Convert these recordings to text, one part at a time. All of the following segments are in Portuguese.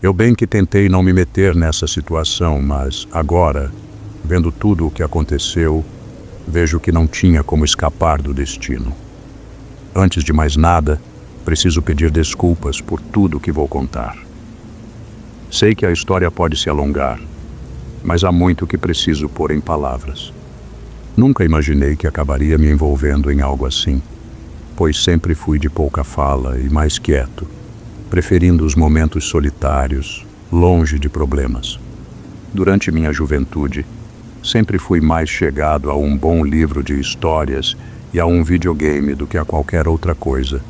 Eu bem que tentei não me meter nessa situação, mas agora, vendo tudo o que aconteceu, vejo que não tinha como escapar do destino. Antes de mais nada, preciso pedir desculpas por tudo que vou contar. Sei que a história pode se alongar, mas há muito que preciso pôr em palavras. Nunca imaginei que acabaria me envolvendo em algo assim, pois sempre fui de pouca fala e mais quieto, preferindo os momentos solitários, longe de problemas. Durante minha juventude, sempre fui mais chegado a um bom livro de histórias e a um videogame do que a qualquer outra coisa.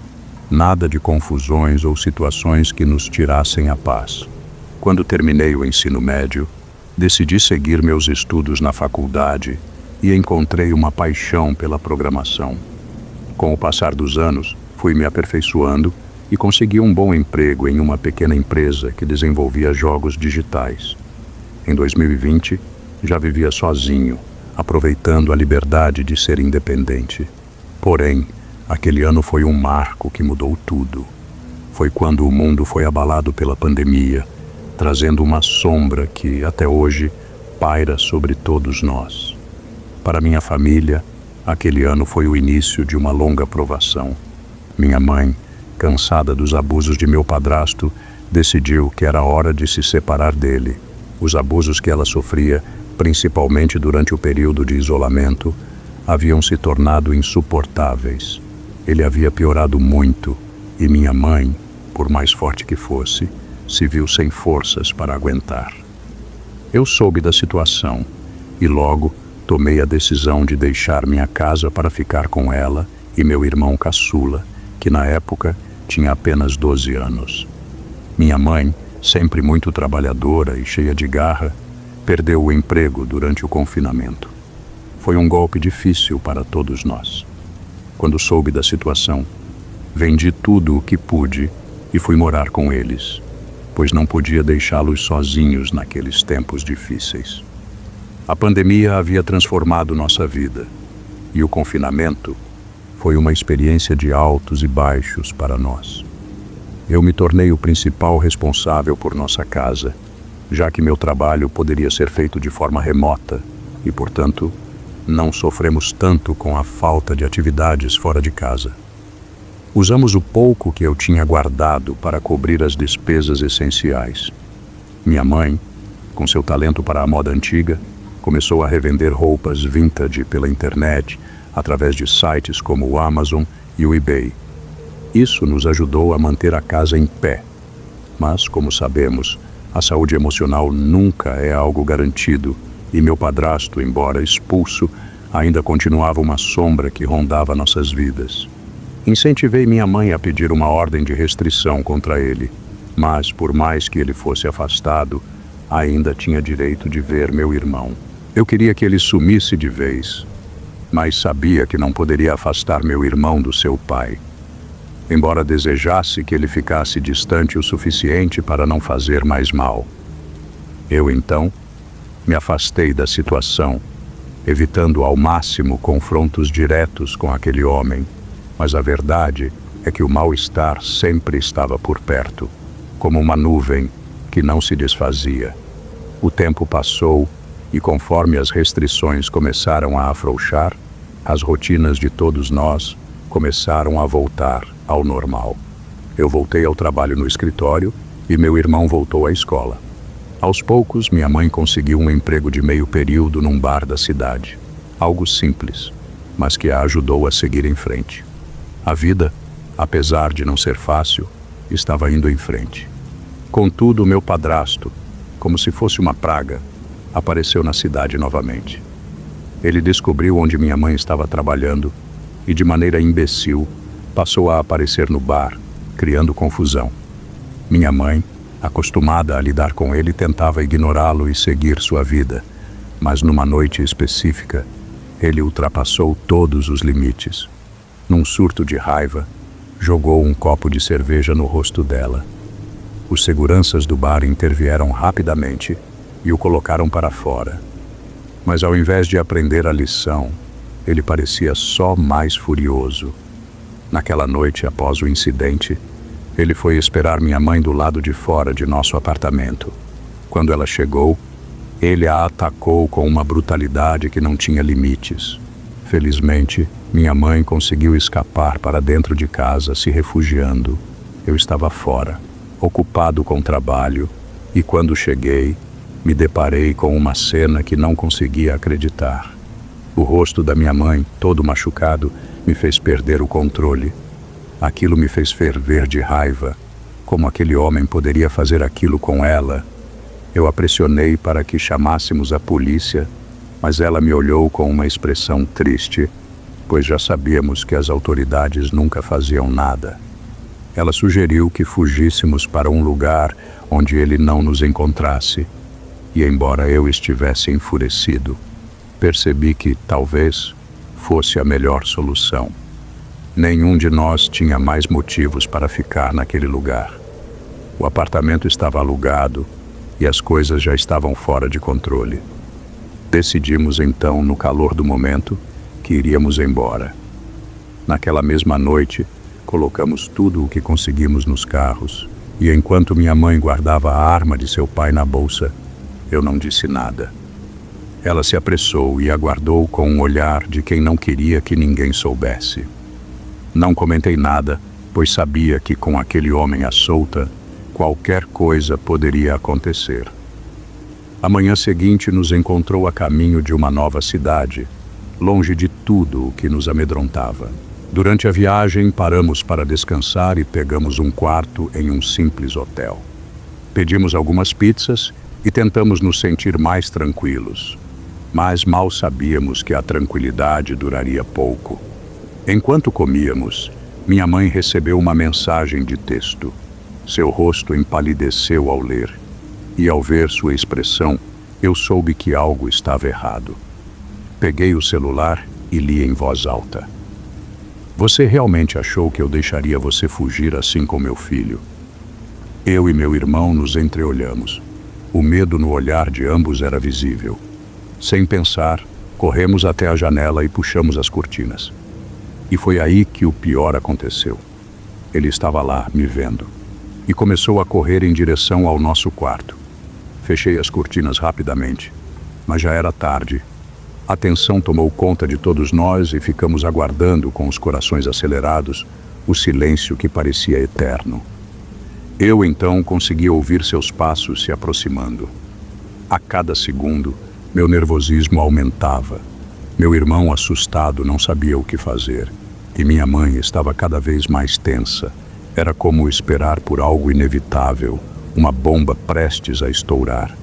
Nada de confusões ou situações que nos tirassem a paz. Quando terminei o ensino médio, decidi seguir meus estudos na faculdade e encontrei uma paixão pela programação. Com o passar dos anos, fui me aperfeiçoando e consegui um bom emprego em uma pequena empresa que desenvolvia jogos digitais. Em 2020, já vivia sozinho, aproveitando a liberdade de ser independente. Porém, aquele ano foi um marco que mudou tudo. Foi quando o mundo foi abalado pela pandemia, trazendo uma sombra que, até hoje, paira sobre todos nós. Para minha família, aquele ano foi o início de uma longa provação. Minha mãe, cansada dos abusos de meu padrasto, decidiu que era hora de se separar dele. Os abusos que ela sofria, principalmente durante o período de isolamento, haviam se tornado insuportáveis. Ele havia piorado muito e minha mãe, por mais forte que fosse, se viu sem forças para aguentar. Eu soube da situação e logo tomei a decisão de deixar minha casa para ficar com ela e meu irmão caçula, que na época tinha apenas 12 anos. Minha mãe, sempre muito trabalhadora e cheia de garra, perdeu o emprego durante o confinamento. Foi um golpe difícil para todos nós. Quando soube da situação, vendi tudo o que pude e fui morar com eles, pois não podia deixá-los sozinhos naqueles tempos difíceis. A pandemia havia transformado nossa vida, e o confinamento foi uma experiência de altos e baixos para nós. Eu me tornei o principal responsável por nossa casa, já que meu trabalho poderia ser feito de forma remota e, portanto, não sofremos tanto com a falta de atividades fora de casa. Usamos o pouco que eu tinha guardado para cobrir as despesas essenciais. Minha mãe, com seu talento para a moda antiga, começou a revender roupas vintage pela internet, através de sites como o Amazon e o eBay. Isso nos ajudou a manter a casa em pé. Mas, como sabemos, a saúde emocional nunca é algo garantido, e meu padrasto, embora expulso, ainda continuava uma sombra que rondava nossas vidas. Incentivei minha mãe a pedir uma ordem de restrição contra ele, mas, por mais que ele fosse afastado, ainda tinha direito de ver meu irmão. Eu queria que ele sumisse de vez, mas sabia que não poderia afastar meu irmão do seu pai. Embora desejasse que ele ficasse distante o suficiente para não fazer mais mal. Eu, então, me afastei da situação, evitando ao máximo confrontos diretos com aquele homem, mas a verdade é que o mal-estar sempre estava por perto, como uma nuvem que não se desfazia. O tempo passou e, conforme as restrições começaram a afrouxar, as rotinas de todos nós começaram a voltar ao normal. Eu voltei ao trabalho no escritório e meu irmão voltou à escola. Aos poucos, minha mãe conseguiu um emprego de meio período num bar da cidade. Algo simples, mas que a ajudou a seguir em frente. A vida, apesar de não ser fácil, estava indo em frente. Contudo, meu padrasto, como se fosse uma praga, apareceu na cidade novamente. Ele descobriu onde minha mãe estava trabalhando e, de maneira imbecil, passou a aparecer no bar, criando confusão. Minha mãe, acostumada a lidar com ele, tentava ignorá-lo e seguir sua vida, mas numa noite específica, ele ultrapassou todos os limites. Num surto de raiva, jogou um copo de cerveja no rosto dela. Os seguranças do bar intervieram rapidamente e o colocaram para fora. Mas ao invés de aprender a lição, ele parecia só mais furioso. Naquela noite, após o incidente, Ele foi esperar minha mãe do lado de fora de nosso apartamento. Quando ela chegou, ele a atacou com uma brutalidade que não tinha limites. Felizmente, minha mãe conseguiu escapar para dentro de casa, se refugiando. Eu estava fora, ocupado com trabalho, e quando cheguei, me deparei com uma cena que não conseguia acreditar. O rosto da minha mãe, todo machucado, me fez perder o controle. Aquilo me fez ferver de raiva. Como aquele homem poderia fazer aquilo com ela? Eu a pressionei para que chamássemos a polícia, mas ela me olhou com uma expressão triste, pois já sabíamos que as autoridades nunca faziam nada. Ela sugeriu que fugíssemos para um lugar onde ele não nos encontrasse. E embora eu estivesse enfurecido, percebi que, talvez, fosse a melhor solução. Nenhum de nós tinha mais motivos para ficar naquele lugar. O apartamento estava alugado e as coisas já estavam fora de controle. Decidimos então, no calor do momento, que iríamos embora. Naquela mesma noite, colocamos tudo o que conseguimos nos carros, e enquanto minha mãe guardava a arma de seu pai na bolsa, eu não disse nada. Ela se apressou e aguardou com um olhar de quem não queria que ninguém soubesse. Não comentei nada, pois sabia que com aquele homem à solta, qualquer coisa poderia acontecer. A manhã seguinte nos encontrou a caminho de uma nova cidade, longe de tudo o que nos amedrontava. Durante a viagem, paramos para descansar e pegamos um quarto em um simples hotel. Pedimos algumas pizzas e tentamos nos sentir mais tranquilos. Mas mal sabíamos que a tranquilidade duraria pouco. Enquanto comíamos, minha mãe recebeu uma mensagem de texto. Seu rosto empalideceu ao ler, e ao ver sua expressão, eu soube que algo estava errado. Peguei o celular e li em voz alta. Você realmente achou que eu deixaria você fugir assim com meu filho? Eu e meu irmão nos entreolhamos. O medo no olhar de ambos era visível. Sem pensar, corremos até a janela e puxamos as cortinas. E foi aí que o pior aconteceu. Ele estava lá, me vendo, e começou a correr em direção ao nosso quarto. Fechei as cortinas rapidamente, mas já era tarde. A tensão tomou conta de todos nós e ficamos aguardando com os corações acelerados o silêncio que parecia eterno. Eu então consegui ouvir seus passos se aproximando. A cada segundo, meu nervosismo aumentava. Meu irmão, assustado, não sabia o que fazer, e minha mãe estava cada vez mais tensa. Era como esperar por algo inevitável, uma bomba prestes a estourar.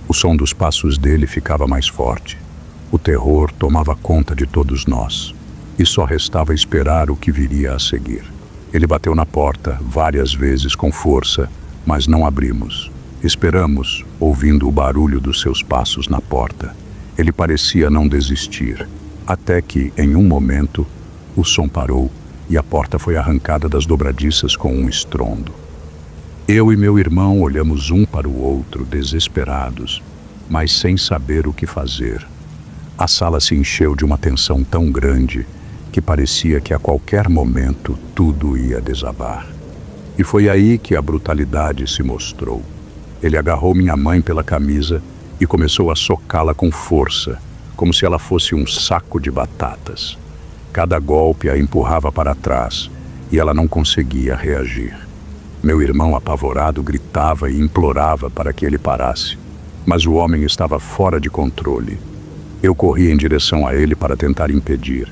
O som dos passos dele ficava mais forte. O terror tomava conta de todos nós, e só restava esperar o que viria a seguir. Ele bateu na porta várias vezes com força, mas não abrimos. Esperamos, ouvindo o barulho dos seus passos na porta. Ele parecia não desistir, até que, em um momento, o som parou e a porta foi arrancada das dobradiças com um estrondo. Eu e meu irmão olhamos um para o outro, desesperados, mas sem saber o que fazer. A sala se encheu de uma tensão tão grande que parecia que a qualquer momento tudo ia desabar. E foi aí que a brutalidade se mostrou. Ele agarrou minha mãe pela camisa e começou a socá-la com força, como se ela fosse um saco de batatas. Cada golpe a empurrava para trás e ela não conseguia reagir. Meu irmão, apavorado, gritava e implorava para que ele parasse, mas o homem estava fora de controle. Eu corri em direção a ele para tentar impedir,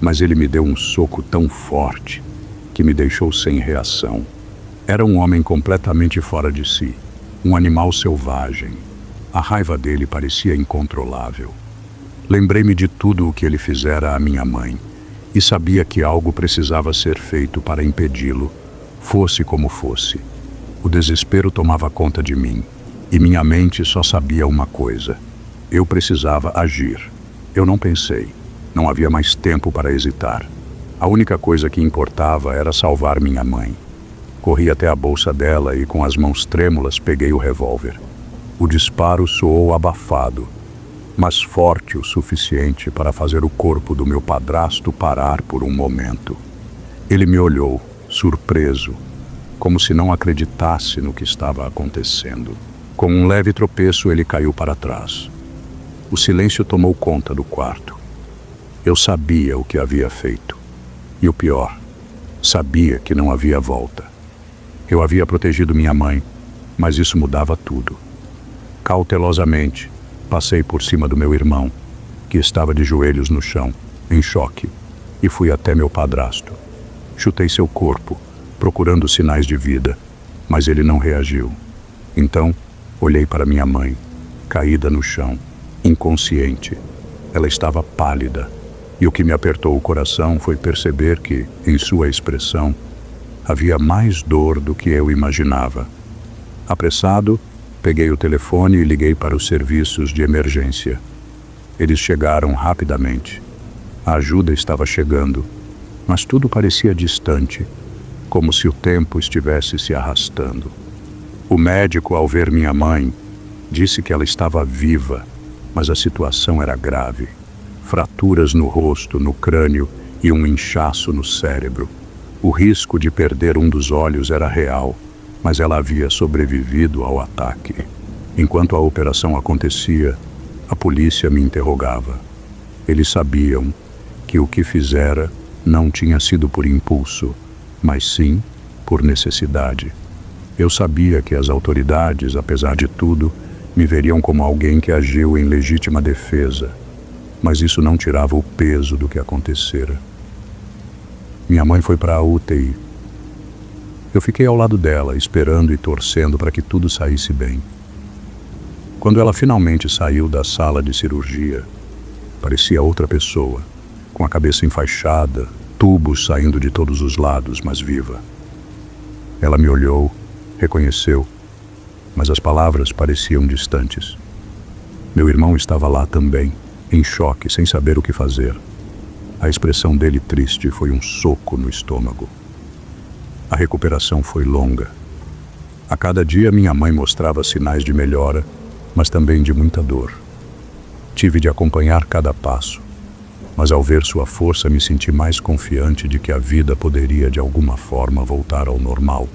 mas ele me deu um soco tão forte que me deixou sem reação. Era um homem completamente fora de si, um animal selvagem. A raiva dele parecia incontrolável. Lembrei-me de tudo o que ele fizera à minha mãe e sabia que algo precisava ser feito para impedi-lo, fosse como fosse. O desespero tomava conta de mim e minha mente só sabia uma coisa: eu precisava agir. Eu não pensei. Não havia mais tempo para hesitar. A única coisa que importava era salvar minha mãe. Corri até a bolsa dela e, com as mãos trêmulas, peguei o revólver. O disparo soou abafado, mas forte o suficiente para fazer o corpo do meu padrasto parar por um momento. Ele me olhou, surpreso, como se não acreditasse no que estava acontecendo. Com um leve tropeço, ele caiu para trás. O silêncio tomou conta do quarto. Eu sabia o que havia feito. E o pior, sabia que não havia volta. Eu havia protegido minha mãe, mas isso mudava tudo. Cautelosamente, passei por cima do meu irmão, que estava de joelhos no chão, em choque, e fui até meu padrasto. Chutei seu corpo, procurando sinais de vida, mas ele não reagiu. Então, olhei para minha mãe, caída no chão, inconsciente. Ela estava pálida, e o que me apertou o coração foi perceber que, em sua expressão, havia mais dor do que eu imaginava. Apressado, peguei o telefone e liguei para os serviços de emergência. Eles chegaram rapidamente. A ajuda estava chegando, mas tudo parecia distante, como se o tempo estivesse se arrastando. O médico, ao ver minha mãe, disse que ela estava viva, mas a situação era grave. Fraturas no rosto, no crânio e um inchaço no cérebro. O risco de perder um dos olhos era real, mas ela havia sobrevivido ao ataque. Enquanto a operação acontecia, a polícia me interrogava. Eles sabiam que o que fizera não tinha sido por impulso, mas sim por necessidade. Eu sabia que as autoridades, apesar de tudo, me veriam como alguém que agiu em legítima defesa, mas isso não tirava o peso do que acontecera. Minha mãe foi para a UTI. Eu fiquei ao lado dela, esperando e torcendo para que tudo saísse bem. Quando ela finalmente saiu da sala de cirurgia, parecia outra pessoa, com a cabeça enfaixada, tubos saindo de todos os lados, mas viva. Ela me olhou, reconheceu, mas as palavras pareciam distantes. Meu irmão estava lá também, em choque, sem saber o que fazer. A expressão dele triste foi um soco no estômago. A recuperação foi longa. A cada dia minha mãe mostrava sinais de melhora, mas também de muita dor. Tive de acompanhar cada passo, mas ao ver sua força me senti mais confiante de que a vida poderia de alguma forma voltar ao normal.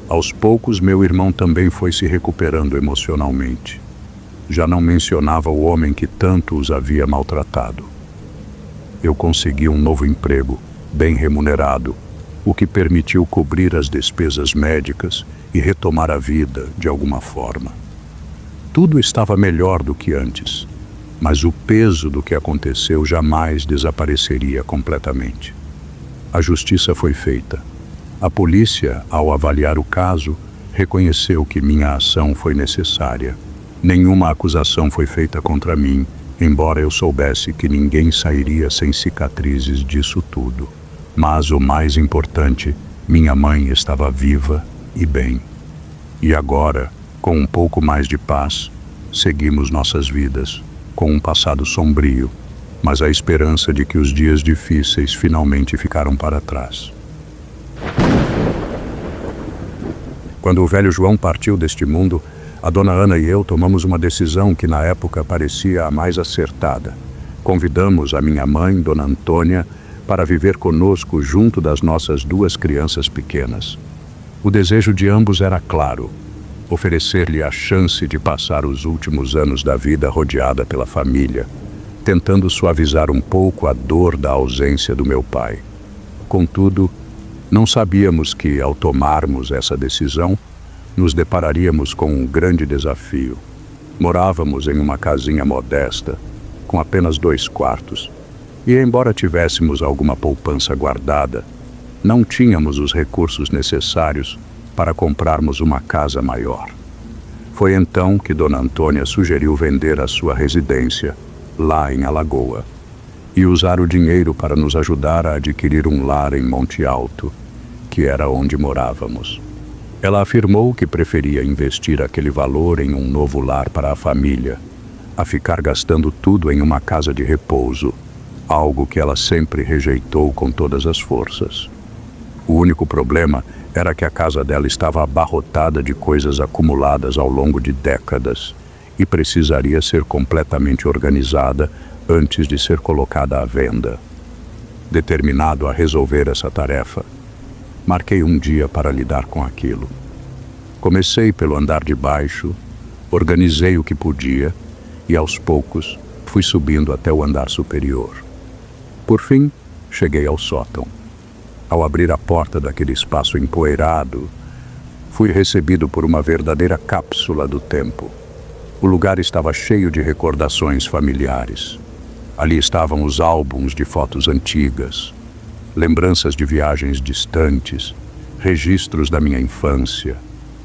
Aos poucos meu irmão também foi se recuperando emocionalmente. Já não mencionava o homem que tanto os havia maltratado. Eu consegui um novo emprego, bem remunerado, o que permitiu cobrir as despesas médicas e retomar a vida de alguma forma. Tudo estava melhor do que antes, mas o peso do que aconteceu jamais desapareceria completamente. A justiça foi feita. A polícia, ao avaliar o caso, reconheceu que minha ação foi necessária. Nenhuma acusação foi feita contra mim, embora eu soubesse que ninguém sairia sem cicatrizes disso tudo. Mas o mais importante, minha mãe estava viva e bem. E agora, com um pouco mais de paz, seguimos nossas vidas, com um passado sombrio, mas a esperança de que os dias difíceis finalmente ficaram para trás. Quando o velho João partiu deste mundo, a dona Ana e eu tomamos uma decisão que na época parecia a mais acertada. Convidamos a minha mãe, dona Antônia, para viver conosco junto das nossas duas crianças pequenas. O desejo de ambos era claro: oferecer-lhe a chance de passar os últimos anos da vida rodeada pela família, tentando suavizar um pouco a dor da ausência do meu pai. Contudo, não sabíamos que, ao tomarmos essa decisão, nos depararíamos com um grande desafio. Morávamos em uma casinha modesta, com apenas 2 quartos, e embora tivéssemos alguma poupança guardada, não tínhamos os recursos necessários para comprarmos uma casa maior. Foi então que Dona Antônia sugeriu vender a sua residência, lá em Alagoa, e usar o dinheiro para nos ajudar a adquirir um lar em Monte Alto, que era onde morávamos. Ela afirmou que preferia investir aquele valor em um novo lar para a família, a ficar gastando tudo em uma casa de repouso, algo que ela sempre rejeitou com todas as forças. O único problema era que a casa dela estava abarrotada de coisas acumuladas ao longo de décadas e precisaria ser completamente organizada antes de ser colocada à venda. Determinado a resolver essa tarefa, Marquei um dia para lidar com aquilo. Comecei pelo andar de baixo, organizei o que podia e, aos poucos, fui subindo até o andar superior. Por fim, cheguei ao sótão. Ao abrir a porta daquele espaço empoeirado, fui recebido por uma verdadeira cápsula do tempo. O lugar estava cheio de recordações familiares. Ali estavam os álbuns de fotos antigas, lembranças de viagens distantes, registros da minha infância,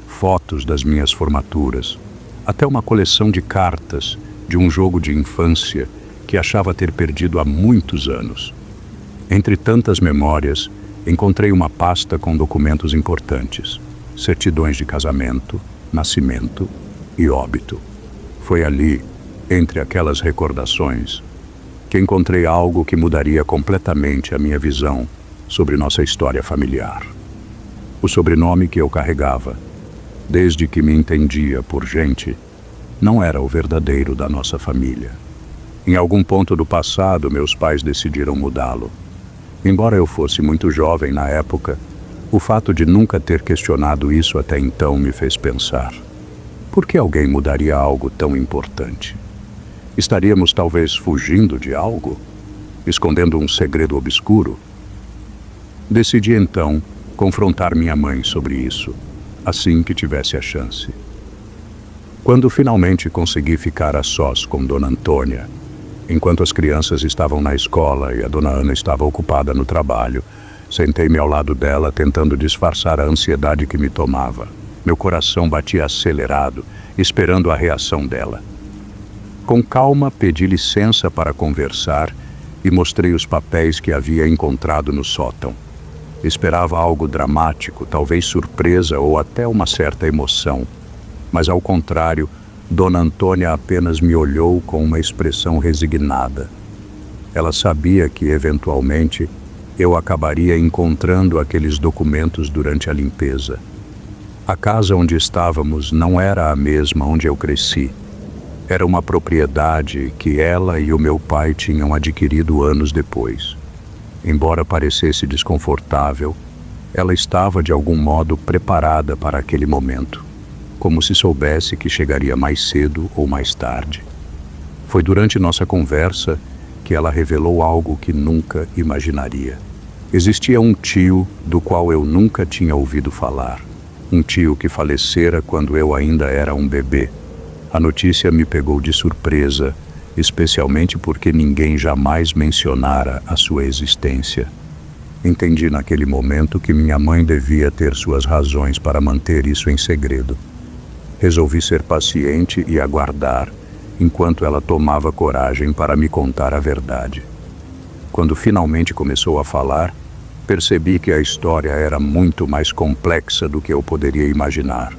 fotos das minhas formaturas, até uma coleção de cartas de um jogo de infância que achava ter perdido há muitos anos. Entre tantas memórias, encontrei uma pasta com documentos importantes, certidões de casamento, nascimento e óbito. Foi ali, entre aquelas recordações, que encontrei algo que mudaria completamente a minha visão sobre nossa história familiar. O sobrenome que eu carregava, desde que me entendia por gente, não era o verdadeiro da nossa família. Em algum ponto do passado, meus pais decidiram mudá-lo. Embora eu fosse muito jovem na época, o fato de nunca ter questionado isso até então me fez pensar: por que alguém mudaria algo tão importante? Estaríamos talvez fugindo de algo? Escondendo um segredo obscuro? Decidi então confrontar minha mãe sobre isso, assim que tivesse a chance. Quando finalmente consegui ficar a sós com Dona Antônia, enquanto as crianças estavam na escola e a Dona Ana estava ocupada no trabalho, sentei-me ao lado dela, tentando disfarçar a ansiedade que me tomava. Meu coração batia acelerado, esperando a reação dela. Com calma, pedi licença para conversar e mostrei os papéis que havia encontrado no sótão. Esperava algo dramático, talvez surpresa ou até uma certa emoção. Mas, ao contrário, Dona Antônia apenas me olhou com uma expressão resignada. Ela sabia que, eventualmente, eu acabaria encontrando aqueles documentos durante a limpeza. A casa onde estávamos não era a mesma onde eu cresci. Era uma propriedade que ela e o meu pai tinham adquirido anos depois. Embora parecesse desconfortável, ela estava de algum modo preparada para aquele momento, como se soubesse que chegaria mais cedo ou mais tarde. Foi durante nossa conversa que ela revelou algo que nunca imaginaria. Existia um tio do qual eu nunca tinha ouvido falar. Um tio que falecera quando eu ainda era um bebê. A notícia me pegou de surpresa, especialmente porque ninguém jamais mencionara a sua existência. Entendi naquele momento que minha mãe devia ter suas razões para manter isso em segredo. Resolvi ser paciente e aguardar, enquanto ela tomava coragem para me contar a verdade. Quando finalmente começou a falar, percebi que a história era muito mais complexa do que eu poderia imaginar.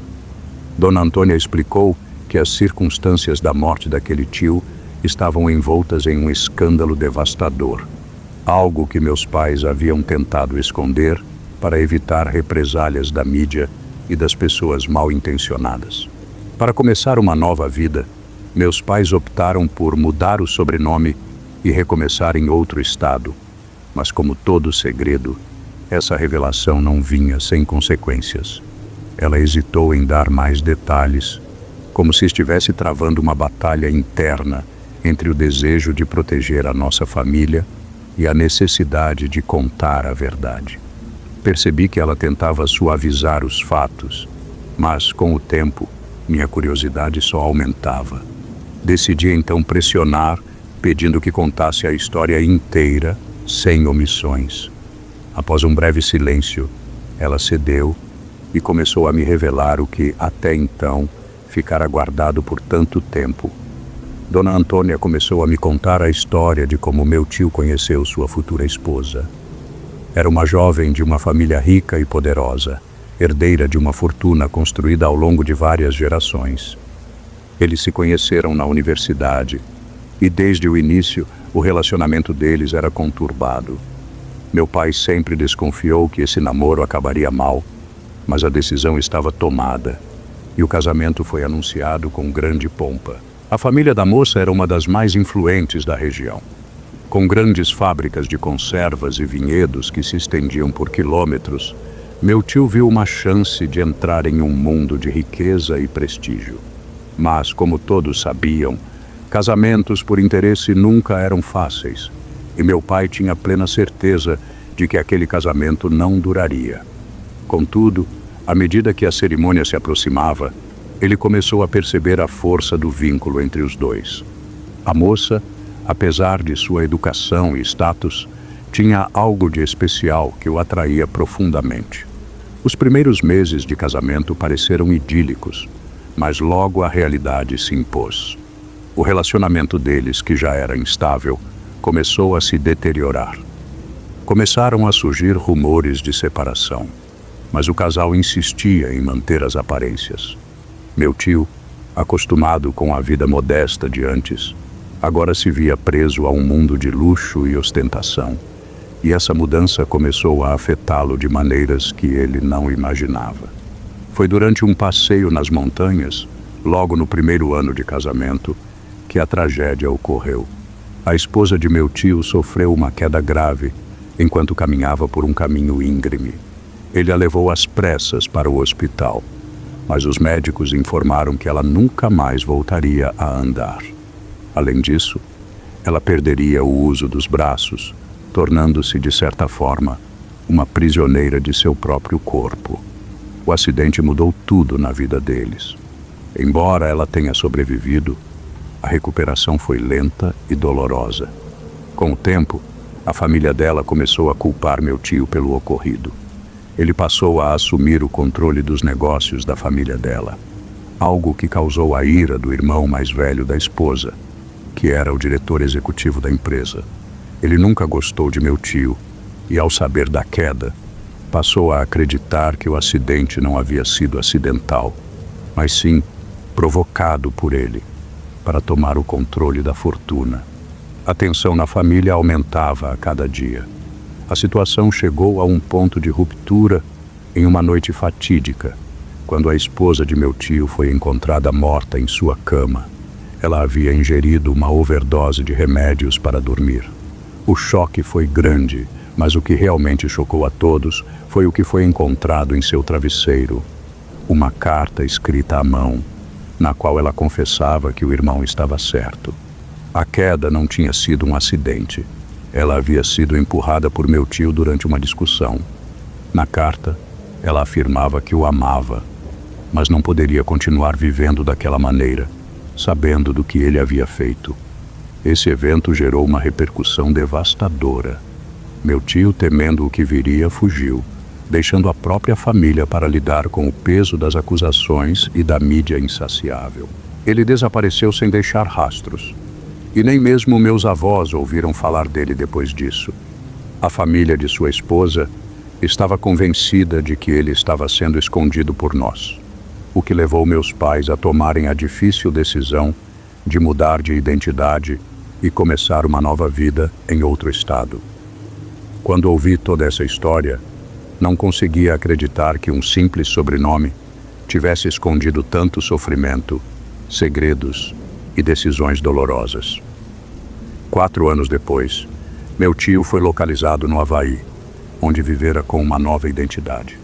Dona Antônia explicou que as circunstâncias da morte daquele tio estavam envoltas em um escândalo devastador, algo que meus pais haviam tentado esconder para evitar represálias da mídia e das pessoas mal intencionadas. Para começar uma nova vida, meus pais optaram por mudar o sobrenome e recomeçar em outro estado. Mas, como todo segredo, essa revelação não vinha sem consequências. Ela hesitou em dar mais detalhes, como se estivesse travando uma batalha interna entre o desejo de proteger a nossa família e a necessidade de contar a verdade. Percebi que ela tentava suavizar os fatos, mas, com o tempo, minha curiosidade só aumentava. Decidi então pressionar, pedindo que contasse a história inteira, sem omissões. Após um breve silêncio, ela cedeu e começou a me revelar o que, até então, ficara guardado por tanto tempo. Dona Antônia começou a me contar a história de como meu tio conheceu sua futura esposa. Era uma jovem de uma família rica e poderosa, herdeira de uma fortuna construída ao longo de várias gerações. Eles se conheceram na universidade e, desde o início, o relacionamento deles era conturbado. Meu pai sempre desconfiou que esse namoro acabaria mal, mas a decisão estava tomada e o casamento foi anunciado com grande pompa. A família da moça era uma das mais influentes da região, com grandes fábricas de conservas e vinhedos que se estendiam por quilômetros. Meu tio viu uma chance de entrar em um mundo de riqueza e prestígio. Mas, como todos sabiam, casamentos por interesse nunca eram fáceis, e meu pai tinha plena certeza de que aquele casamento não duraria. Contudo, à medida que a cerimônia se aproximava, ele começou a perceber a força do vínculo entre os dois. A moça, apesar de sua educação e status, tinha algo de especial que o atraía profundamente. Os primeiros meses de casamento pareceram idílicos, mas logo a realidade se impôs. O relacionamento deles, que já era instável, começou a se deteriorar. Começaram a surgir rumores de separação, mas o casal insistia em manter as aparências. Meu tio, acostumado com a vida modesta de antes, agora se via preso a um mundo de luxo e ostentação, e essa mudança começou a afetá-lo de maneiras que ele não imaginava. Foi durante um passeio nas montanhas, logo no primeiro ano de casamento, que a tragédia ocorreu. A esposa de meu tio sofreu uma queda grave enquanto caminhava por um caminho íngreme. Ele a levou às pressas para o hospital, mas os médicos informaram que ela nunca mais voltaria a andar. Além disso, ela perderia o uso dos braços, tornando-se, de certa forma, uma prisioneira de seu próprio corpo. O acidente mudou tudo na vida deles. Embora ela tenha sobrevivido, a recuperação foi lenta e dolorosa. Com o tempo, a família dela começou a culpar meu tio pelo ocorrido. Ele passou a assumir o controle dos negócios da família dela, algo que causou a ira do irmão mais velho da esposa, que era o diretor executivo da empresa. Ele nunca gostou de meu tio e, ao saber da queda, passou a acreditar que o acidente não havia sido acidental, mas sim provocado por ele, para tomar o controle da fortuna. A tensão na família aumentava a cada dia. A situação chegou a um ponto de ruptura em uma noite fatídica, quando a esposa de meu tio foi encontrada morta em sua cama. Ela havia ingerido uma overdose de remédios para dormir. O choque foi grande, mas o que realmente chocou a todos foi o que foi encontrado em seu travesseiro. Uma carta escrita à mão, na qual ela confessava que o irmão estava certo. A queda não tinha sido um acidente. Ela havia sido empurrada por meu tio durante uma discussão. Na carta, ela afirmava que o amava, mas não poderia continuar vivendo daquela maneira, sabendo do que ele havia feito. Esse evento gerou uma repercussão devastadora. Meu tio, temendo o que viria, fugiu, deixando a própria família para lidar com o peso das acusações e da mídia insaciável. Ele desapareceu sem deixar rastros, e nem mesmo meus avós ouviram falar dele depois disso. A família de sua esposa estava convencida de que ele estava sendo escondido por nós, o que levou meus pais a tomarem a difícil decisão de mudar de identidade e começar uma nova vida em outro estado. Quando ouvi toda essa história, não conseguia acreditar que um simples sobrenome tivesse escondido tanto sofrimento, segredos e decisões dolorosas. 4 anos depois, meu tio foi localizado no Havaí, onde vivera com uma nova identidade.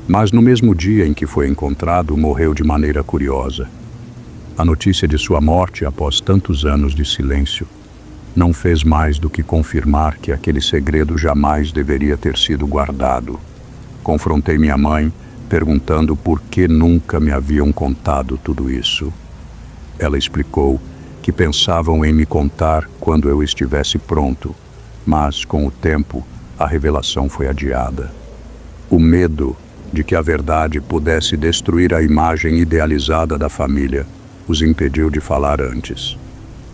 Mas no mesmo dia em que foi encontrado, morreu de maneira curiosa. A notícia de sua morte, após tantos anos de silêncio, não fez mais do que confirmar que aquele segredo jamais deveria ter sido guardado. Confrontei minha mãe, perguntando por que nunca me haviam contado tudo isso. Ela explicou que pensavam em me contar quando eu estivesse pronto, mas, com o tempo, a revelação foi adiada. O medo de que a verdade pudesse destruir a imagem idealizada da família os impediu de falar antes.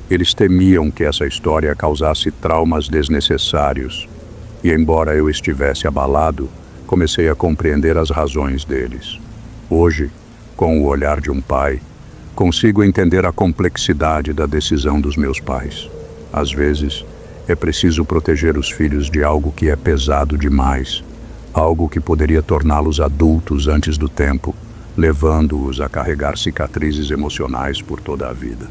Eles temiam que essa história causasse traumas desnecessários, e embora eu estivesse abalado, comecei a compreender as razões deles. Hoje, com o olhar de um pai, consigo entender a complexidade da decisão dos meus pais. Às vezes, é preciso proteger os filhos de algo que é pesado demais, algo que poderia torná-los adultos antes do tempo, levando-os a carregar cicatrizes emocionais por toda a vida.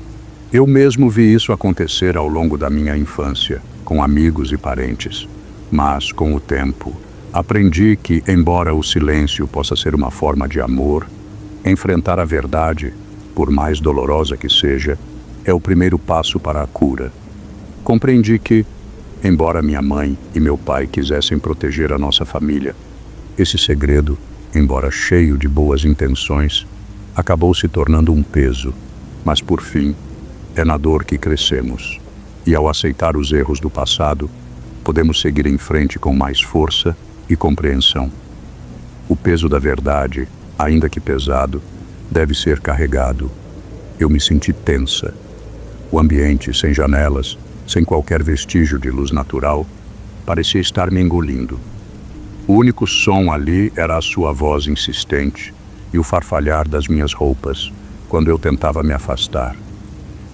Eu mesmo vi isso acontecer ao longo da minha infância, com amigos e parentes, mas, com o tempo, Aprendi que, embora o silêncio possa ser uma forma de amor, enfrentar a verdade, por mais dolorosa que seja, é o primeiro passo para a cura. Compreendi que, embora minha mãe e meu pai quisessem proteger a nossa família, esse segredo, embora cheio de boas intenções, acabou se tornando um peso, mas por fim, é na dor que crescemos. E ao aceitar os erros do passado, podemos seguir em frente com mais força e compreensão. O peso da verdade, ainda que pesado, deve ser carregado. Eu me senti tensa. O ambiente, sem janelas, sem qualquer vestígio de luz natural, parecia estar me engolindo. O único som ali era a sua voz insistente e o farfalhar das minhas roupas, quando eu tentava me afastar.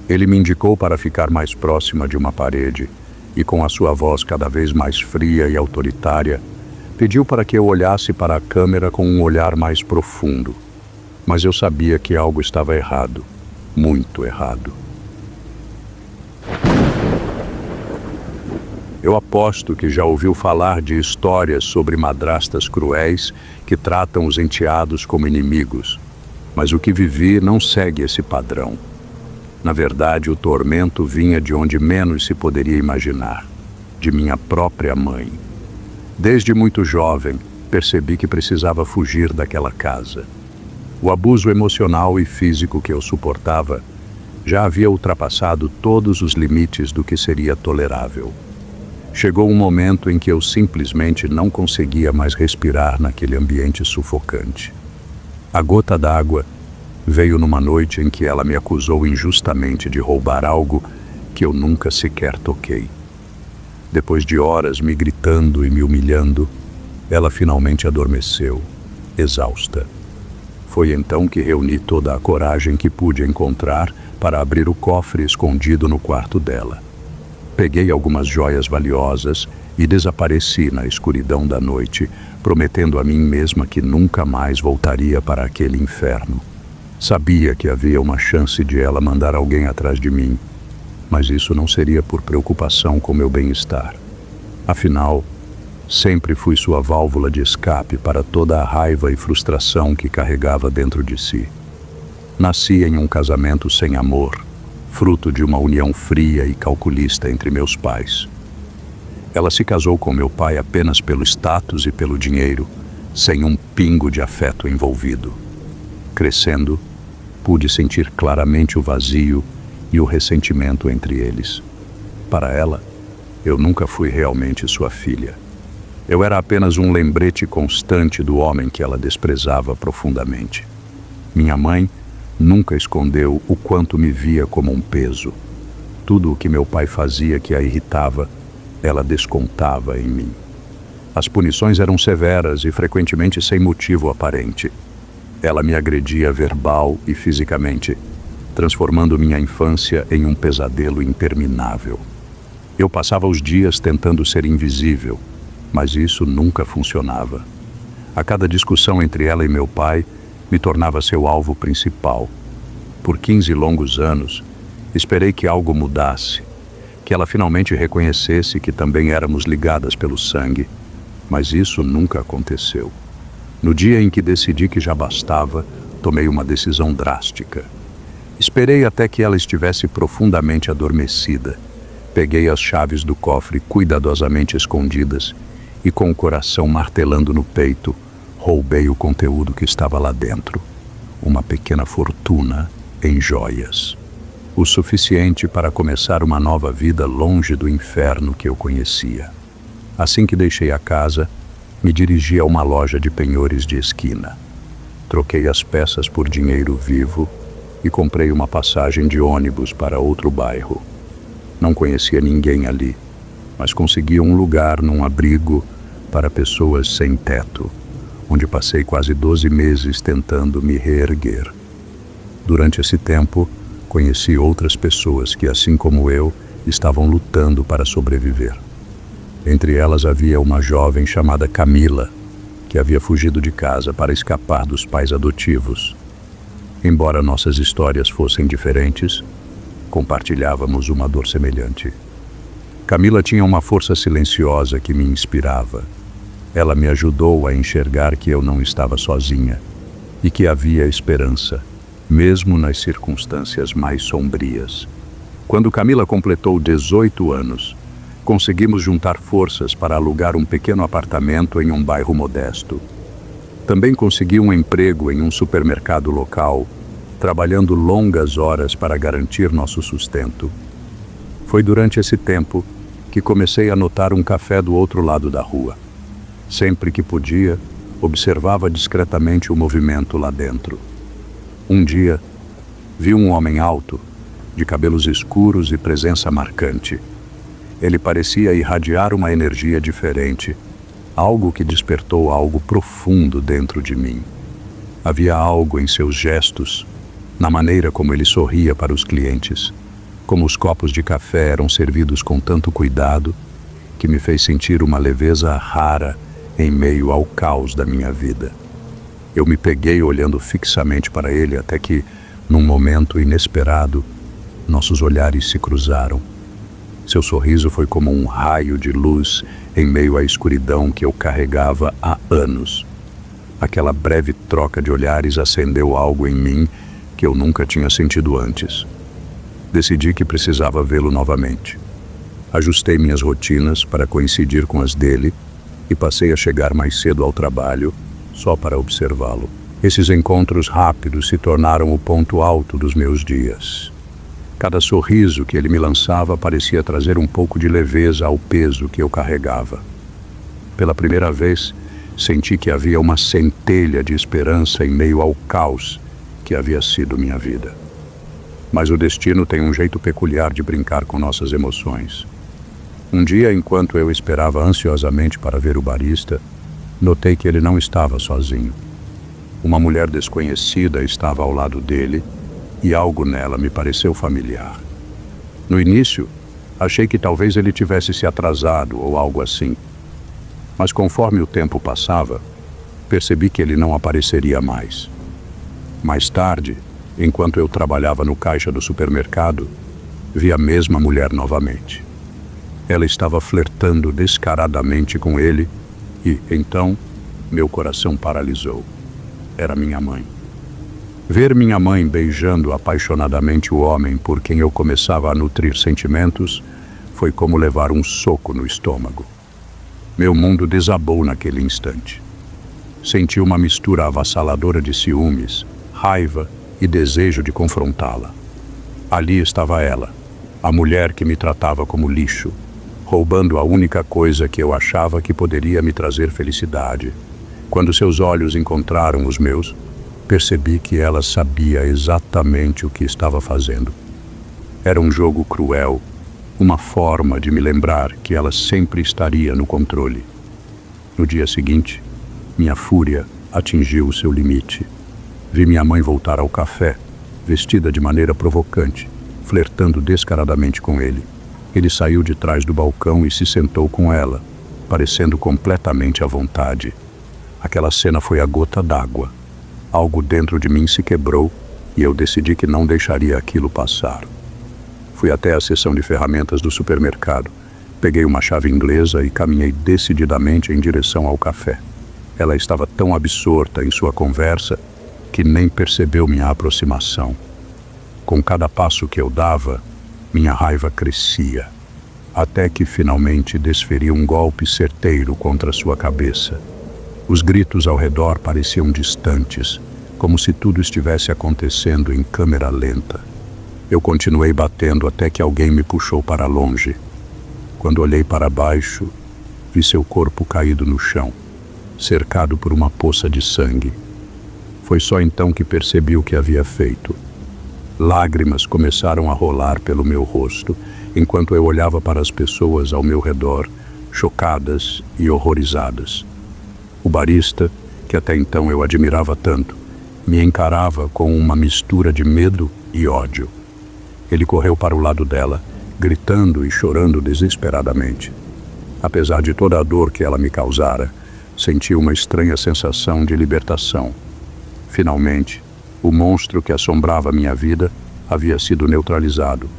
Ele me indicou para ficar mais próxima de uma parede e, com a sua voz cada vez mais fria e autoritária, pediu para que eu olhasse para a câmera com um olhar mais profundo. Mas eu sabia que algo estava errado, muito errado. Eu aposto que já ouviu falar de histórias sobre madrastas cruéis que tratam os enteados como inimigos, mas o que vivi não segue esse padrão. Na verdade, o tormento vinha de onde menos se poderia imaginar, de minha própria mãe. Desde muito jovem, percebi que precisava fugir daquela casa. O abuso emocional e físico que eu suportava já havia ultrapassado todos os limites do que seria tolerável. Chegou um momento em que eu simplesmente não conseguia mais respirar naquele ambiente sufocante. A gota d'água veio numa noite em que ela me acusou injustamente de roubar algo que eu nunca sequer toquei. Depois de horas me gritando e me humilhando, ela finalmente adormeceu, exausta. Foi então que reuni toda a coragem que pude encontrar para abrir o cofre escondido no quarto dela. Peguei algumas joias valiosas e desapareci na escuridão da noite, prometendo a mim mesma que nunca mais voltaria para aquele inferno. Sabia que havia uma chance de ela mandar alguém atrás de mim, mas isso não seria por preocupação com meu bem-estar. Afinal, sempre fui sua válvula de escape para toda a raiva e frustração que carregava dentro de si. Nasci em um casamento sem amor, fruto de uma união fria e calculista entre meus pais. Ela se casou com meu pai apenas pelo status e pelo dinheiro, sem um pingo de afeto envolvido. Crescendo, pude sentir claramente o vazio e o ressentimento entre eles. Para ela, eu nunca fui realmente sua filha. Eu era apenas um lembrete constante do homem que ela desprezava profundamente. Minha mãe nunca escondeu o quanto me via como um peso. Tudo o que meu pai fazia que a irritava, ela descontava em mim. As punições eram severas e frequentemente sem motivo aparente. Ela me agredia verbal e fisicamente, transformando minha infância em um pesadelo interminável. Eu passava os dias tentando ser invisível, mas isso nunca funcionava. A cada discussão entre ela e meu pai, me tornava seu alvo principal. Por 15 longos anos, esperei que algo mudasse, que ela finalmente reconhecesse que também éramos ligadas pelo sangue, mas isso nunca aconteceu. No dia em que decidi que já bastava, tomei uma decisão drástica. Esperei até que ela estivesse profundamente adormecida. Peguei as chaves do cofre cuidadosamente escondidas e, com o coração martelando no peito, roubei o conteúdo que estava lá dentro. Uma pequena fortuna em joias. O suficiente para começar uma nova vida longe do inferno que eu conhecia. Assim que deixei a casa, me dirigi a uma loja de penhores de esquina. Troquei as peças por dinheiro vivo e comprei uma passagem de ônibus para outro bairro. Não conhecia ninguém ali, mas consegui um lugar num abrigo para pessoas sem teto, onde passei quase 12 meses tentando me reerguer. Durante esse tempo, conheci outras pessoas que, assim como eu, estavam lutando para sobreviver. Entre elas havia uma jovem chamada Camila, que havia fugido de casa para escapar dos pais adotivos. Embora nossas histórias fossem diferentes, compartilhávamos uma dor semelhante. Camila tinha uma força silenciosa que me inspirava. Ela me ajudou a enxergar que eu não estava sozinha e que havia esperança, mesmo nas circunstâncias mais sombrias. Quando Camila completou 18 anos, conseguimos juntar forças para alugar um pequeno apartamento em um bairro modesto. Também consegui um emprego em um supermercado local, trabalhando longas horas para garantir nosso sustento. Foi durante esse tempo que comecei a notar um café do outro lado da rua. Sempre que podia, observava discretamente o movimento lá dentro. Um dia, vi um homem alto, de cabelos escuros e presença marcante. Ele parecia irradiar uma energia diferente, algo que despertou algo profundo dentro de mim. Havia algo em seus gestos, na maneira como ele sorria para os clientes, como os copos de café eram servidos com tanto cuidado, que me fez sentir uma leveza rara em meio ao caos da minha vida. Eu me peguei olhando fixamente para ele até que, num momento inesperado, nossos olhares se cruzaram. Seu sorriso foi como um raio de luz em meio à escuridão que eu carregava há anos. Aquela breve troca de olhares acendeu algo em mim que eu nunca tinha sentido antes. Decidi que precisava vê-lo novamente. Ajustei minhas rotinas para coincidir com as dele e passei a chegar mais cedo ao trabalho só para observá-lo. Esses encontros rápidos se tornaram o ponto alto dos meus dias. Cada sorriso que ele me lançava parecia trazer um pouco de leveza ao peso que eu carregava. Pela primeira vez, senti que havia uma centelha de esperança em meio ao caos que havia sido minha vida. Mas o destino tem um jeito peculiar de brincar com nossas emoções. Um dia, enquanto eu esperava ansiosamente para ver o barista, notei que ele não estava sozinho. Uma mulher desconhecida estava ao lado dele e algo nela me pareceu familiar. No início, achei que talvez ele tivesse se atrasado ou algo assim. Mas conforme o tempo passava, percebi que ele não apareceria mais. Mais tarde, enquanto eu trabalhava no caixa do supermercado, vi a mesma mulher novamente. Ela estava flertando descaradamente com ele e, então, meu coração paralisou. Era minha mãe. Ver minha mãe beijando apaixonadamente o homem por quem eu começava a nutrir sentimentos foi como levar um soco no estômago. Meu mundo desabou naquele instante. Senti uma mistura avassaladora de ciúmes, raiva e desejo de confrontá-la. Ali estava ela, a mulher que me tratava como lixo, roubando a única coisa que eu achava que poderia me trazer felicidade. Quando seus olhos encontraram os meus, percebi que ela sabia exatamente o que estava fazendo. Era um jogo cruel, uma forma de me lembrar que ela sempre estaria no controle. No dia seguinte, minha fúria atingiu o seu limite. Vi minha mãe voltar ao café, vestida de maneira provocante, flertando descaradamente com ele. Ele saiu de trás do balcão e se sentou com ela, parecendo completamente à vontade. Aquela cena foi a gota d'água. Algo dentro de mim se quebrou e eu decidi que não deixaria aquilo passar. Fui até a seção de ferramentas do supermercado, peguei uma chave inglesa e caminhei decididamente em direção ao café. Ela estava tão absorta em sua conversa que nem percebeu minha aproximação. Com cada passo que eu dava, minha raiva crescia, até que finalmente desferi um golpe certeiro contra sua cabeça. Os gritos ao redor pareciam distantes, como se tudo estivesse acontecendo em câmera lenta. Eu continuei batendo até que alguém me puxou para longe. Quando olhei para baixo, vi seu corpo caído no chão, cercado por uma poça de sangue. Foi só então que percebi o que havia feito. Lágrimas começaram a rolar pelo meu rosto, enquanto eu olhava para as pessoas ao meu redor, chocadas e horrorizadas. O barista, que até então eu admirava tanto, me encarava com uma mistura de medo e ódio. Ele correu para o lado dela, gritando e chorando desesperadamente. Apesar de toda a dor que ela me causara, senti uma estranha sensação de libertação. Finalmente, o monstro que assombrava minha vida havia sido neutralizado.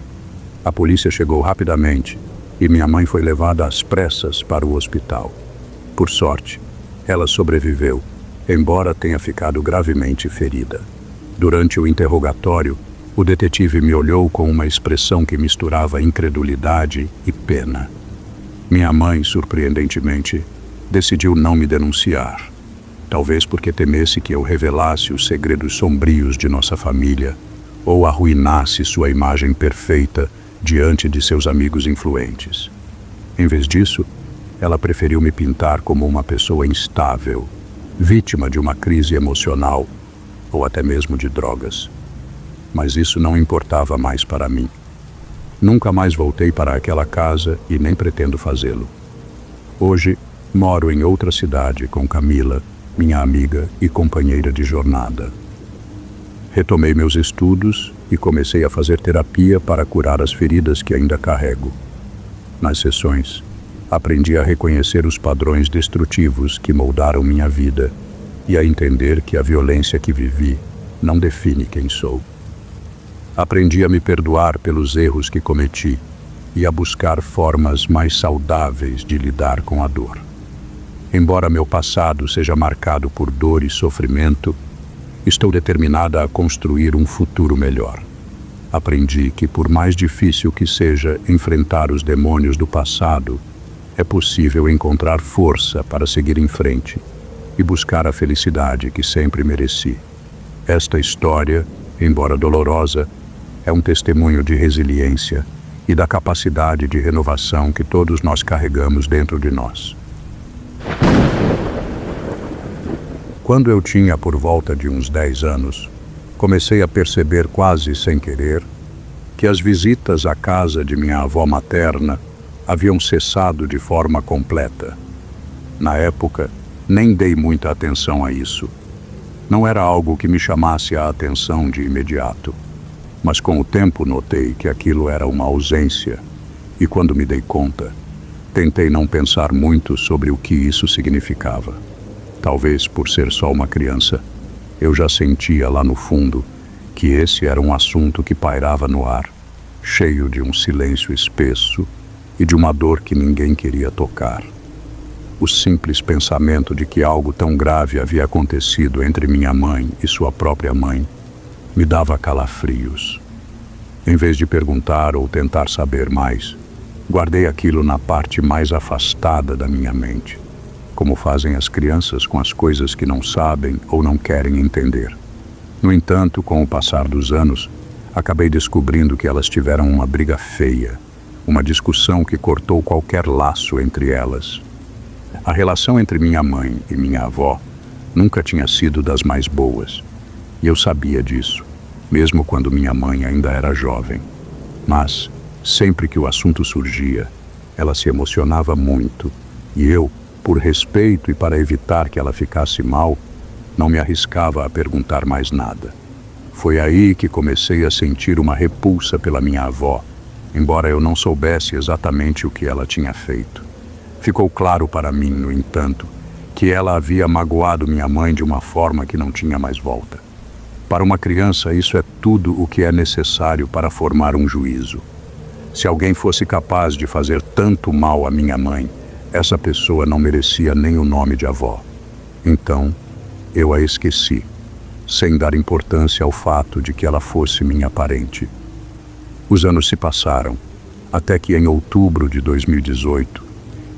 A polícia chegou rapidamente e minha mãe foi levada às pressas para o hospital. Por sorte, ela sobreviveu, embora tenha ficado gravemente ferida. Durante o interrogatório, o detetive me olhou com uma expressão que misturava incredulidade e pena. Minha mãe, surpreendentemente, decidiu não me denunciar. Talvez porque temesse que eu revelasse os segredos sombrios de nossa família ou arruinasse sua imagem perfeita diante de seus amigos influentes. Em vez disso, ela preferiu me pintar como uma pessoa instável, vítima de uma crise emocional ou até mesmo de drogas. Mas isso não importava mais para mim. Nunca mais voltei para aquela casa e nem pretendo fazê-lo. Hoje, moro em outra cidade com Camila, minha amiga e companheira de jornada. Retomei meus estudos e comecei a fazer terapia para curar as feridas que ainda carrego. Nas sessões, aprendi a reconhecer os padrões destrutivos que moldaram minha vida e a entender que a violência que vivi não define quem sou. Aprendi a me perdoar pelos erros que cometi e a buscar formas mais saudáveis de lidar com a dor. Embora meu passado seja marcado por dor e sofrimento, estou determinada a construir um futuro melhor. Aprendi que, por mais difícil que seja enfrentar os demônios do passado, é possível encontrar força para seguir em frente e buscar a felicidade que sempre mereci. Esta história, embora dolorosa, é um testemunho de resiliência e da capacidade de renovação que todos nós carregamos dentro de nós. Quando eu tinha por volta de uns 10 anos, comecei a perceber quase sem querer que as visitas à casa de minha avó materna haviam cessado de forma completa. Na época, nem dei muita atenção a isso. Não era algo que me chamasse a atenção de imediato, mas com o tempo notei que aquilo era uma ausência e, quando me dei conta, tentei não pensar muito sobre o que isso significava. Talvez por ser só uma criança, eu já sentia lá no fundo que esse era um assunto que pairava no ar, cheio de um silêncio espesso e de uma dor que ninguém queria tocar. O simples pensamento de que algo tão grave havia acontecido entre minha mãe e sua própria mãe me dava calafrios. Em vez de perguntar ou tentar saber mais, guardei aquilo na parte mais afastada da minha mente, como fazem as crianças com as coisas que não sabem ou não querem entender. No entanto, com o passar dos anos, acabei descobrindo que elas tiveram uma briga feia, uma discussão que cortou qualquer laço entre elas. A relação entre minha mãe e minha avó nunca tinha sido das mais boas, e eu sabia disso, mesmo quando minha mãe ainda era jovem. Mas, sempre que o assunto surgia, ela se emocionava muito, e eu, por respeito e para evitar que ela ficasse mal, não me arriscava a perguntar mais nada. Foi aí que comecei a sentir uma repulsa pela minha avó, embora eu não soubesse exatamente o que ela tinha feito. Ficou claro para mim, no entanto, que ela havia magoado minha mãe de uma forma que não tinha mais volta. Para uma criança, isso é tudo o que é necessário para formar um juízo. Se alguém fosse capaz de fazer tanto mal à minha mãe, essa pessoa não merecia nem o nome de avó. Então, eu a esqueci, sem dar importância ao fato de que ela fosse minha parente. Os anos se passaram, até que em outubro de 2018,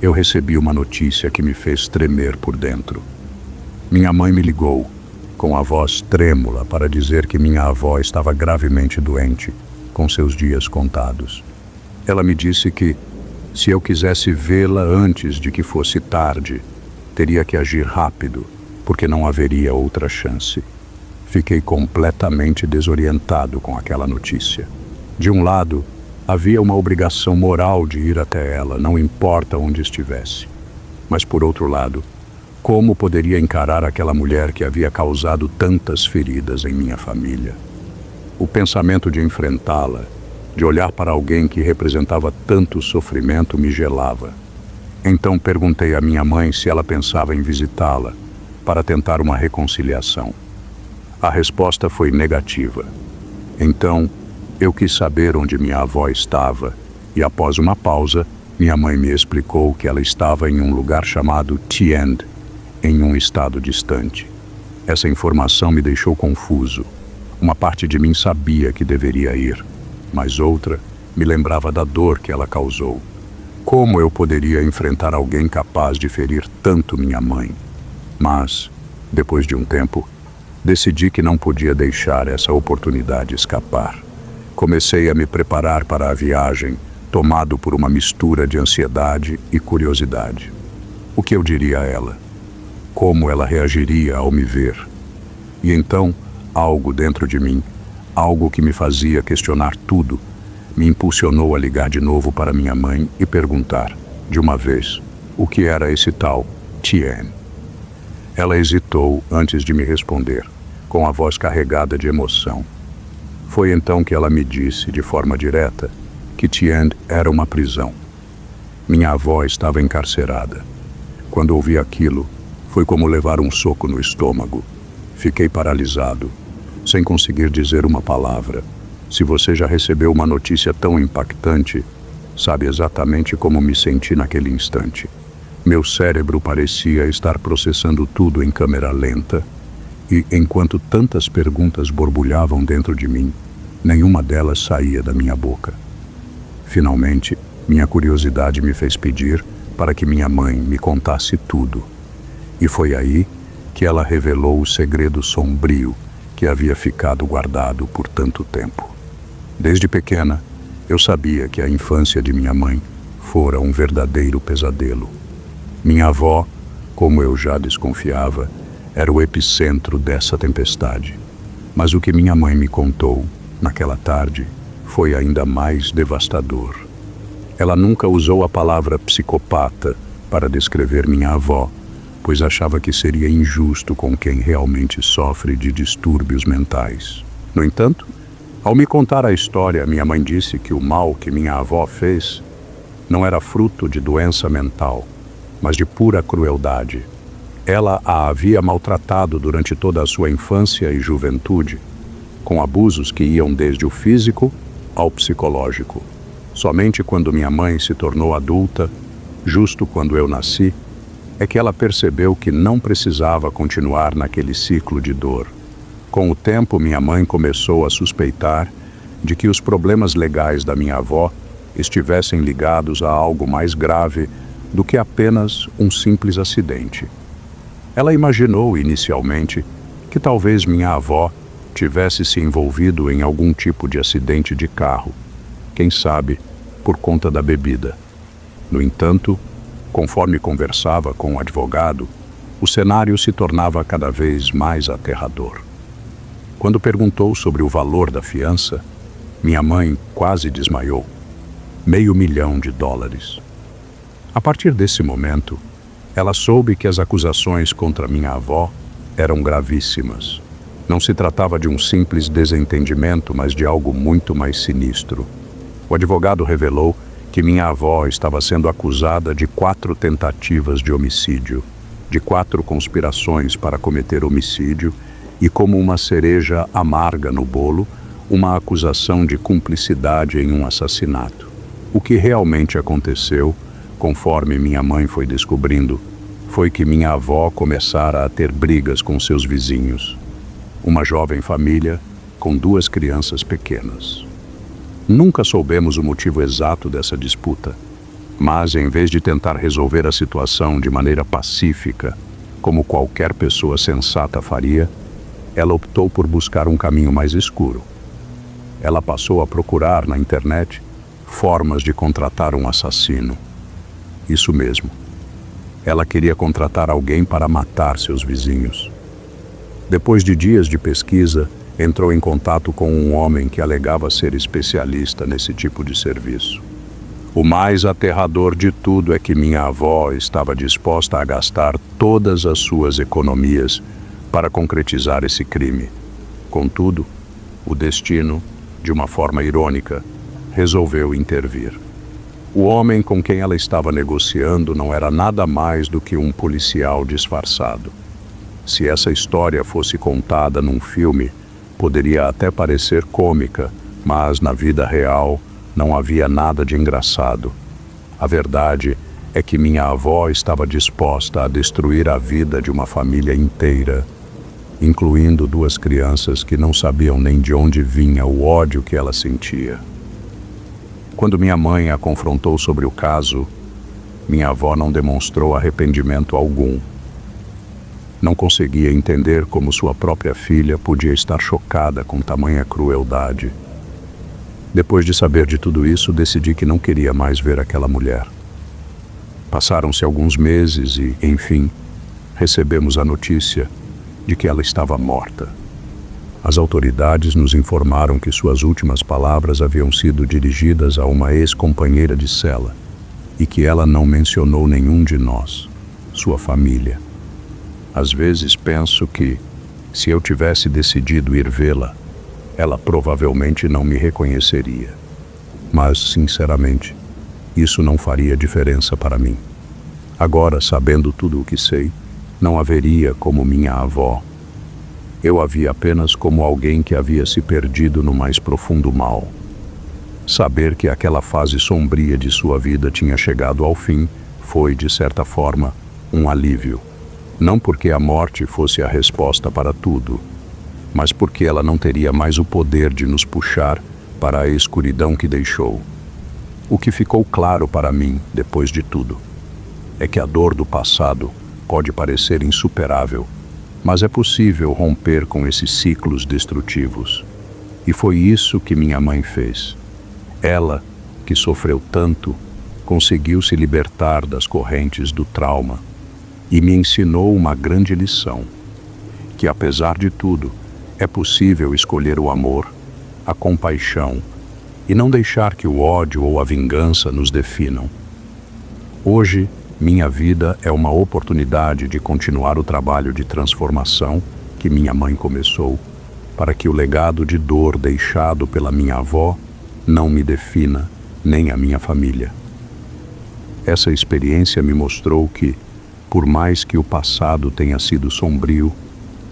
eu recebi uma notícia que me fez tremer por dentro. Minha mãe me ligou, com a voz trêmula, para dizer que minha avó estava gravemente doente, com seus dias contados. Ela me disse que, se eu quisesse vê-la antes de que fosse tarde, teria que agir rápido, porque não haveria outra chance. Fiquei completamente desorientado com aquela notícia. De um lado, havia uma obrigação moral de ir até ela, não importa onde estivesse. Mas, por outro lado, como poderia encarar aquela mulher que havia causado tantas feridas em minha família? O pensamento de enfrentá-la, de olhar para alguém que representava tanto sofrimento, me gelava. Então perguntei à minha mãe se ela pensava em visitá-la, para tentar uma reconciliação. A resposta foi negativa. Então, eu quis saber onde minha avó estava e, após uma pausa, Minha mãe me explicou que ela estava em um lugar chamado Tian, em um estado distante. Essa informação me deixou confuso. Uma parte de mim sabia que deveria ir, mas outra me lembrava da dor que ela causou. Como eu poderia enfrentar alguém capaz de ferir tanto minha mãe? Mas, depois de um tempo, decidi que não podia deixar essa oportunidade escapar. Comecei a me preparar para a viagem, tomado por uma mistura de ansiedade e curiosidade. O que eu diria a ela? Como ela reagiria ao me ver? E então, algo dentro de mim, algo que me fazia questionar tudo, me impulsionou a ligar de novo para minha mãe e perguntar, de uma vez, o que era esse tal Tian. Ela hesitou antes de me responder, com a voz carregada de emoção. Foi então que ela me disse, de forma direta, que Tian era uma prisão. Minha avó estava encarcerada. Quando ouvi aquilo, foi como levar um soco no estômago. Fiquei paralisado, sem conseguir dizer uma palavra. Se você já recebeu uma notícia tão impactante, sabe exatamente como me senti naquele instante. Meu cérebro parecia estar processando tudo em câmera lenta, e enquanto tantas perguntas borbulhavam dentro de mim, nenhuma delas saía da minha boca. Finalmente, minha curiosidade me fez pedir para que minha mãe me contasse tudo. E foi aí que ela revelou o segredo sombrio que havia ficado guardado por tanto tempo. Desde pequena, eu sabia que a infância de minha mãe fora um verdadeiro pesadelo. Minha avó, como eu já desconfiava, era o epicentro dessa tempestade. Mas o que minha mãe me contou, naquela tarde, foi ainda mais devastador. Ela nunca usou a palavra psicopata para descrever minha avó, pois achava que seria injusto com quem realmente sofre de distúrbios mentais. No entanto, ao me contar a história, minha mãe disse que o mal que minha avó fez não era fruto de doença mental, mas de pura crueldade. Ela a havia maltratado durante toda a sua infância e juventude, com abusos que iam desde o físico ao psicológico. Somente quando minha mãe se tornou adulta, justo quando eu nasci, é que ela percebeu que não precisava continuar naquele ciclo de dor. Com o tempo, minha mãe começou a suspeitar de que os problemas legais da minha avó estivessem ligados a algo mais grave do que apenas um simples acidente. Ela imaginou inicialmente que talvez minha avó tivesse se envolvido em algum tipo de acidente de carro, quem sabe por conta da bebida. No entanto, conforme conversava com o advogado, o cenário se tornava cada vez mais aterrador. Quando perguntou sobre o valor da fiança, minha mãe quase desmaiou. $500 mil. A partir desse momento, ela soube que as acusações contra minha avó eram gravíssimas. Não se tratava de um simples desentendimento, mas de algo muito mais sinistro. O advogado revelou que minha avó estava sendo acusada de 4 tentativas de homicídio, de 4 conspirações para cometer homicídio e, como uma cereja amarga no bolo, uma acusação de cumplicidade em um assassinato. O que realmente aconteceu, conforme minha mãe foi descobrindo, foi que minha avó começara a ter brigas com seus vizinhos. Uma jovem família com 2 crianças pequenas. Nunca soubemos o motivo exato dessa disputa, mas em vez de tentar resolver a situação de maneira pacífica, como qualquer pessoa sensata faria, ela optou por buscar um caminho mais escuro. Ela passou a procurar na internet formas de contratar um assassino. Isso mesmo. Ela queria contratar alguém para matar seus vizinhos. Depois de dias de pesquisa, entrou em contato com um homem que alegava ser especialista nesse tipo de serviço. O mais aterrador de tudo é que minha avó estava disposta a gastar todas as suas economias para concretizar esse crime. Contudo, o destino, de uma forma irônica, resolveu intervir. O homem com quem ela estava negociando não era nada mais do que um policial disfarçado. Se essa história fosse contada num filme, poderia até parecer cômica, mas na vida real não havia nada de engraçado. A verdade é que minha avó estava disposta a destruir a vida de uma família inteira, incluindo 2 crianças que não sabiam nem de onde vinha o ódio que ela sentia. Quando minha mãe a confrontou sobre o caso, minha avó não demonstrou arrependimento algum. Não conseguia entender como sua própria filha podia estar chocada com tamanha crueldade. Depois de saber de tudo isso, decidi que não queria mais ver aquela mulher. Passaram-se alguns meses e, enfim, recebemos a notícia de que ela estava morta. As autoridades nos informaram que suas últimas palavras haviam sido dirigidas a uma ex-companheira de cela e que ela não mencionou nenhum de nós, sua família. Às vezes penso que, se eu tivesse decidido ir vê-la, ela provavelmente não me reconheceria. Mas, sinceramente, isso não faria diferença para mim. Agora, sabendo tudo o que sei, não haveria como minha avó. Eu a vi apenas como alguém que havia se perdido no mais profundo mal. Saber que aquela fase sombria de sua vida tinha chegado ao fim foi, de certa forma, um alívio. Não porque a morte fosse a resposta para tudo, mas porque ela não teria mais o poder de nos puxar para a escuridão que deixou. O que ficou claro para mim, depois de tudo, é que a dor do passado pode parecer insuperável, mas é possível romper com esses ciclos destrutivos. E foi isso que minha mãe fez. Ela, que sofreu tanto, conseguiu se libertar das correntes do trauma e me ensinou uma grande lição, que apesar de tudo, é possível escolher o amor, a compaixão e não deixar que o ódio ou a vingança nos definam. Hoje, minha vida é uma oportunidade de continuar o trabalho de transformação que minha mãe começou, para que o legado de dor deixado pela minha avó não me defina, nem a minha família. Essa experiência me mostrou que, por mais que o passado tenha sido sombrio,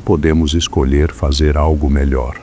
podemos escolher fazer algo melhor.